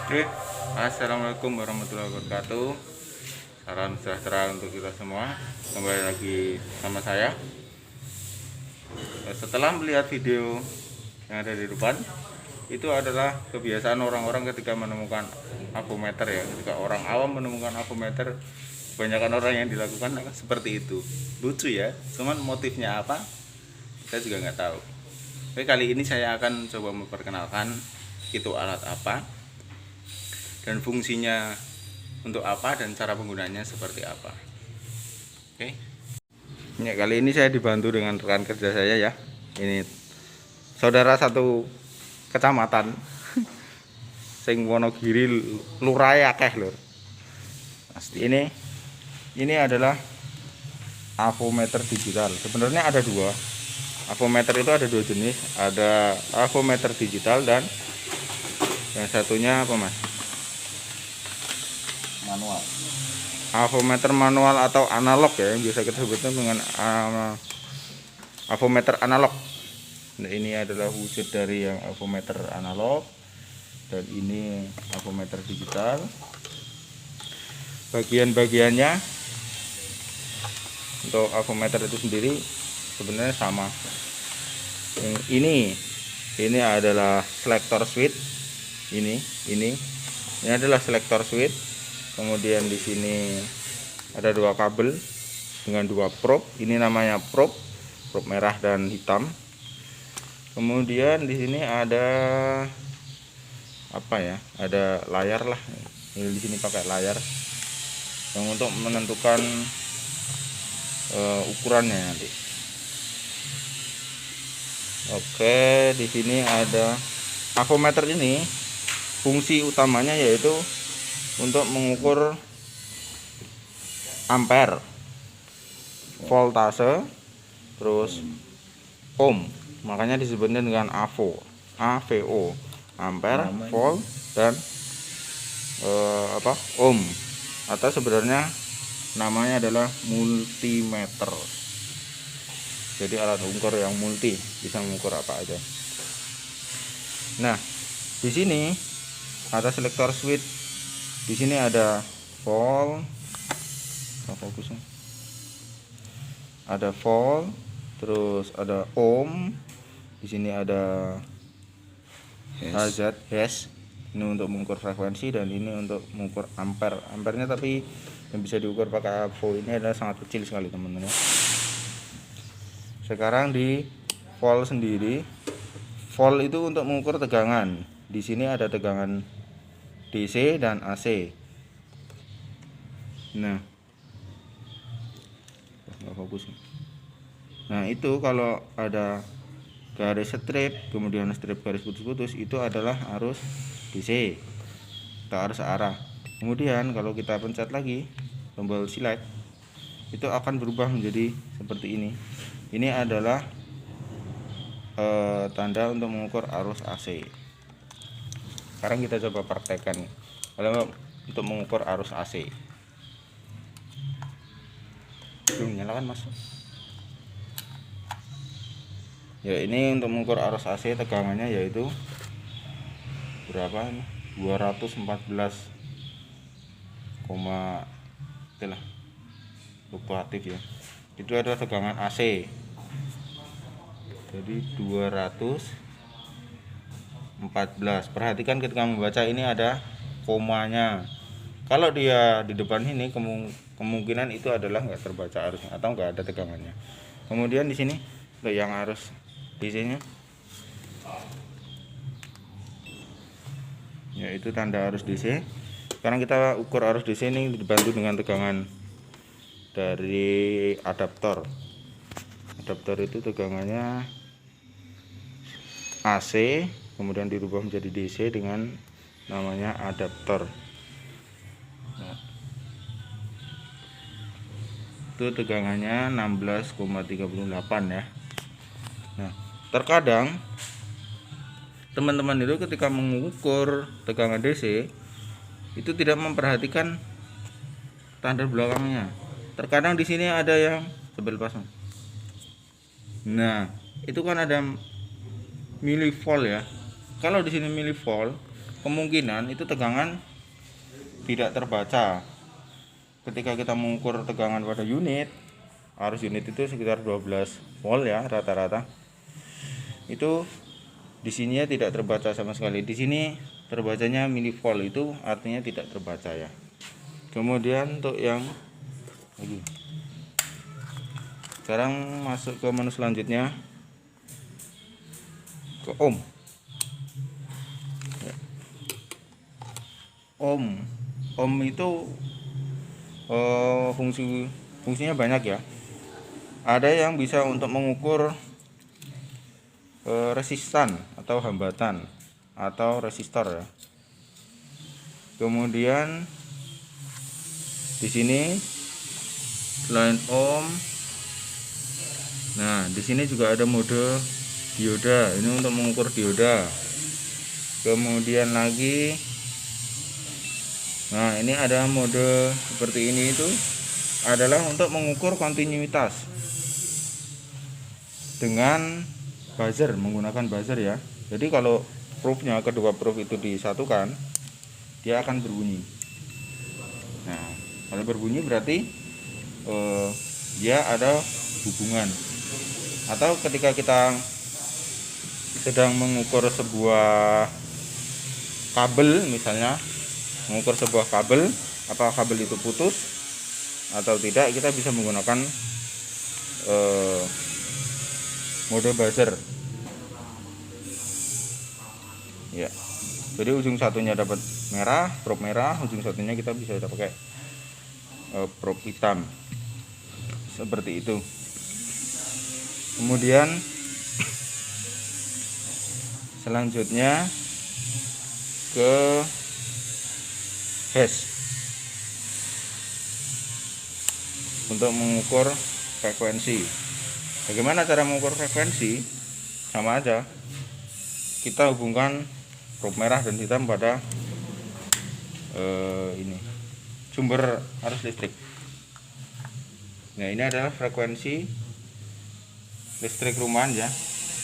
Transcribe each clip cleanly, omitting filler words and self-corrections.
Oke, assalamualaikum warahmatullahi wabarakatuh. Salam sejahtera untuk kita semua. Kembali lagi sama saya. Setelah melihat video yang ada di depan, itu adalah kebiasaan orang-orang ketika menemukan avometer ya. Ketika orang awam menemukan avometer, kebanyakan orang yang dilakukan seperti itu. Lucu ya, cuman motifnya apa? Saya juga nggak tahu. Oke, kali ini saya akan coba memperkenalkan itu alat apa dan fungsinya untuk apa dan cara penggunaannya seperti apa. Oke. Ya, kali ini saya dibantu dengan rekan kerja saya ya. Ini saudara satu kecamatan sing Wonogiri lurahe akeh lur. Pasti ini adalah avometer digital. Sebenarnya ada dua. Avometer itu ada dua jenis, ada avometer digital dan yang satunya apa Mas? Manual. Avometer manual atau analog ya, yang biasa kita sebutkan dengan avometer analog. Nah, ini adalah wujud dari yang avometer analog dan ini avometer digital. Bagian-bagiannya untuk avometer itu sendiri sebenarnya sama. Ini adalah selector switch. Ini adalah selector switch. Kemudian di sini ada dua kabel dengan dua probe. Ini namanya probe merah dan hitam. Kemudian di sini ada apa ya? Ada layar lah. Ini di sini pakai layar yang untuk menentukan ukurannya nanti. Oke, di sini ada avometer ini. Fungsi utamanya yaitu untuk mengukur ampere, voltase, terus ohm. Makanya disebutnya dengan AVO, ampere, volt, dan ohm. Atau sebenarnya namanya adalah multimeter. Jadi alat ukur yang multi, bisa mengukur apa aja. Nah, di sini ada selector switch. Di sini ada volt, fokusnya. Ada volt, terus ada ohm. Di sini ada Hz. Ini untuk mengukur frekuensi dan ini untuk mengukur ampere. Ampernya tapi yang bisa diukur pakai volt ini adalah sangat kecil sekali teman-teman. Sekarang di volt sendiri, volt itu untuk mengukur tegangan. Di sini ada tegangan DC dan AC. Nah, nggak fokus. Nah, itu kalau ada garis strip, kemudian strip garis putus-putus, itu adalah arus DC atau arus arah. Kemudian kalau kita pencet lagi tombol select, itu akan berubah menjadi seperti ini. Ini adalah tanda untuk mengukur arus AC. Sekarang kita coba praktekkan kalau untuk mengukur arus AC. Belum nyalakan Mas. Ya, ini untuk mengukur arus AC tegangannya yaitu berapa ini? 214, itulah fluktuatif ya. Itu adalah tegangan AC. Jadi 214. Perhatikan ketika membaca ini ada komanya. Kalau dia di depan ini kemungkinan itu adalah nggak terbaca arusnya atau nggak ada tegangannya. Kemudian di sini untuk yang arus DC-nya, yaitu tanda arus DC. Sekarang kita ukur arus DC ini dibantu dengan tegangan dari adaptor. Adaptor itu tegangannya AC, kemudian dirubah menjadi DC dengan namanya adaptor. Nah, itu tegangannya 16,38 ya. Nah, terkadang teman-teman itu ketika mengukur tegangan DC itu tidak memperhatikan tanda belakangnya. Terkadang di sini ada yang sebel pasang. Nah, itu kan ada milivolt ya. Kalau di sini milivolt, kemungkinan itu tegangan tidak terbaca. Ketika kita mengukur tegangan pada unit, arus unit itu sekitar 12 volt ya rata-rata. Itu di sini tidak terbaca sama sekali. Di sini terbacanya milivolt, itu artinya tidak terbaca ya. Kemudian untuk yang lagi. Sekarang masuk ke menu selanjutnya, ke ohm. Ohm itu fungsinya banyak ya. Ada yang bisa untuk mengukur resistan atau hambatan atau resistor ya. Kemudian di sini selain ohm, nah di sini juga ada mode dioda, ini untuk mengukur dioda. Kemudian lagi, nah ini ada mode seperti ini, itu adalah untuk mengukur kontinuitas dengan buzzer, menggunakan buzzer ya. Jadi kalau probe-nya, kedua probe itu disatukan, dia akan berbunyi. Nah kalau berbunyi berarti dia ada hubungan. Atau ketika kita sedang mengukur sebuah kabel, misalnya mengukur sebuah kabel, apakah kabel itu putus atau tidak, kita bisa menggunakan mode buzzer ya. Jadi ujung satunya dapat merah, probe merah, ujung satunya kita bisa pakai probe hitam seperti itu. Kemudian selanjutnya ke hash untuk mengukur frekuensi. Bagaimana cara mengukur frekuensi? Sama aja, kita hubungkan probe merah dan hitam pada ini sumber arus listrik. Nah ini adalah frekuensi listrik rumahan ya,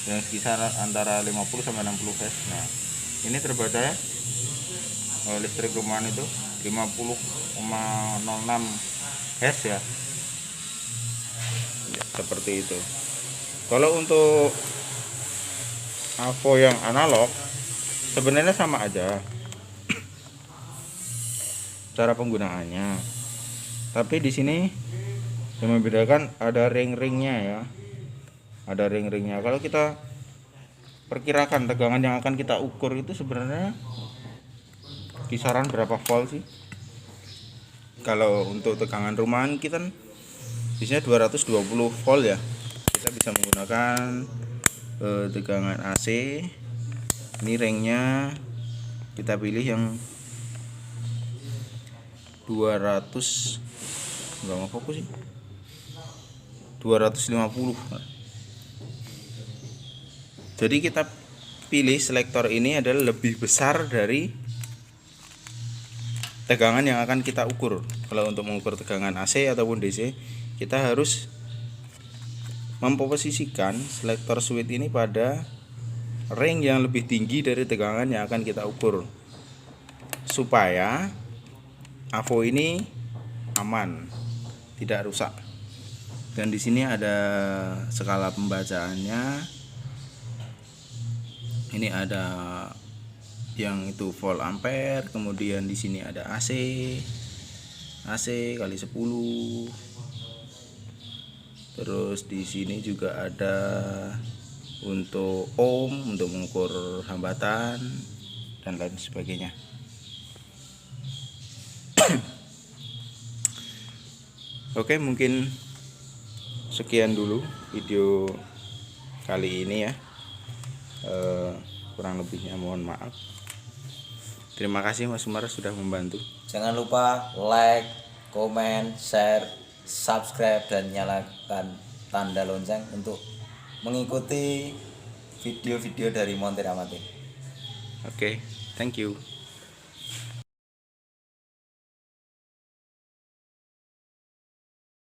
yang sekitar antara 50 sampai 60 Hz. Nah ini terbaca ya, listrik rumahan itu 50,06 Hz ya. Seperti itu. Kalau untuk AVO yang analog sebenarnya sama aja cara penggunaannya, tapi di sini yang membedakan ada ring-ringnya ya, ada ring-ringnya. Kalau kita perkirakan tegangan yang akan kita ukur itu sebenarnya kisaran berapa volt sih? Kalau untuk tegangan rumahan kita biasanya 220 volt ya. Kita bisa menggunakan tegangan AC. Ini ringnya kita pilih yang 200, enggak mau fokus sih, 250. Jadi kita pilih selektor ini adalah lebih besar dari tegangan yang akan kita ukur. Kalau untuk mengukur tegangan AC ataupun DC, kita harus memposisikan selektor switch ini pada ring yang lebih tinggi dari tegangan yang akan kita ukur, supaya AVO ini aman, tidak rusak. Dan di sini ada skala pembacaannya. Ini ada yang itu volt ampere, kemudian di sini ada AC kali 10. Terus di sini juga ada untuk ohm, untuk mengukur hambatan dan lain sebagainya. Oke, mungkin sekian dulu video kali ini ya. Kurang lebihnya mohon maaf. Terima kasih Mas Umar sudah membantu. Jangan lupa like, komen, share, subscribe, dan nyalakan tanda lonceng untuk mengikuti video-video dari Montir Amatir. Oke, thank you.